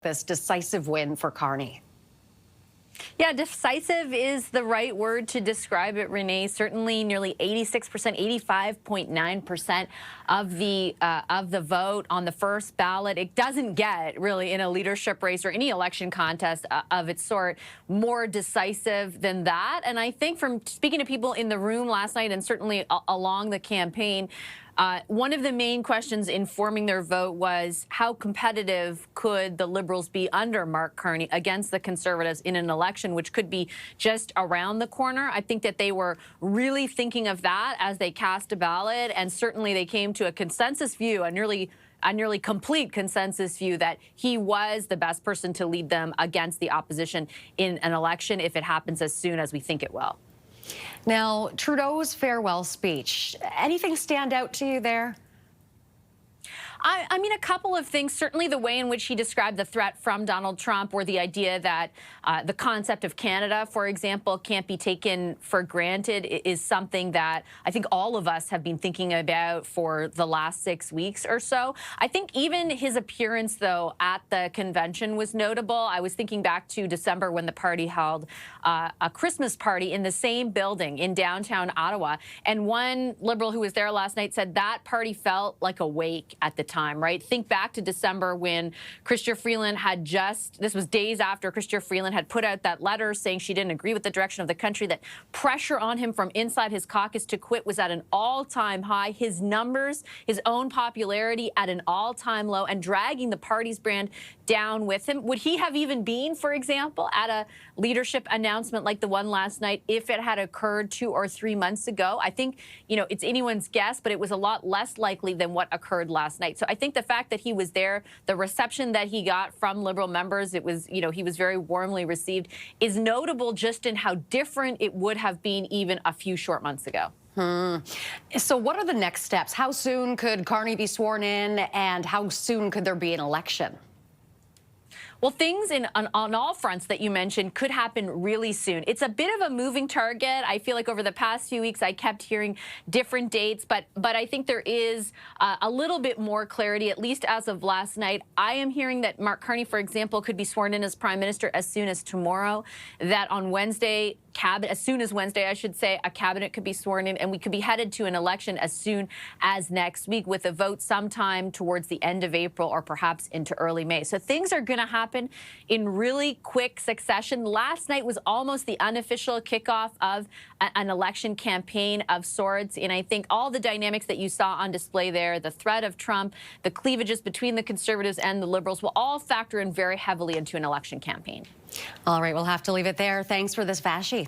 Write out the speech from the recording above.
this decisive win for Carney? Yeah, decisive is the right word to describe it, Renee. Certainly nearly 86%, 85.9% of the vote on the first ballot. It doesn't get, really, in a leadership race or any election contest of its sort, more decisive than that. And I think from speaking to people in the room last night and certainly along the campaign, one of the main questions informing their vote was how competitive could the Liberals be under Mark Carney against the Conservatives in an election which could be just around the corner. I think that they were really thinking of that as they cast a ballot, and certainly they came to a consensus view, a nearly complete consensus view, that he was the best person to lead them against the opposition in an election if it happens as soon as we think it will. Now, Trudeau's farewell speech, anything stand out to you there? I mean, a couple of things. Certainly the way in which he described the threat from Donald Trump, or the idea that the concept of Canada, for example, can't be taken for granted, is something that I think all of us have been thinking about for the last 6 weeks or so. I think even his appearance, though, at the convention was notable. I was thinking back to December when the party held a Christmas party in the same building in downtown Ottawa. And one Liberal who was there last night said that party felt like a wake at the time, right? Think back to December when Chrystia Freeland had this was days after Chrystia Freeland had put out that letter saying she didn't agree with the direction of the country, that pressure on him from inside his caucus to quit was at an all-time high. His numbers, his own popularity at an all-time low, and dragging the party's brand down with him. Would he have even been, for example, at a leadership announcement like the one last night if it had occurred 2 or 3 months ago? I think, it's anyone's guess, but it was a lot less likely than what occurred last night. So I think the fact that he was there, the reception that he got from Liberal members, it was, he was very warmly received, is notable just in how different it would have been even a few short months ago. So what are the next steps? How soon could Carney be sworn in, and how soon could there be an election? Well, things on all fronts that you mentioned could happen really soon. It's a bit of a moving target. I feel like over the past few weeks I kept hearing different dates, but I think there is a little bit more clarity, at least as of last night. I am hearing that Mark Carney, for example, could be sworn in as Prime Minister as soon as tomorrow, that on Wednesday, as soon as Wednesday, I should say, a cabinet could be sworn in, and we could be headed to an election as soon as next week, with a vote sometime towards the end of April or perhaps into early May. So things are going to happen in really quick succession. Last night was almost the unofficial kickoff of an election campaign of sorts, and I think all the dynamics that you saw on display there, the threat of Trump, the cleavages between the Conservatives and the Liberals, will all factor in very heavily into an election campaign. All right, we'll have to leave it there. Thanks for this, Vassy.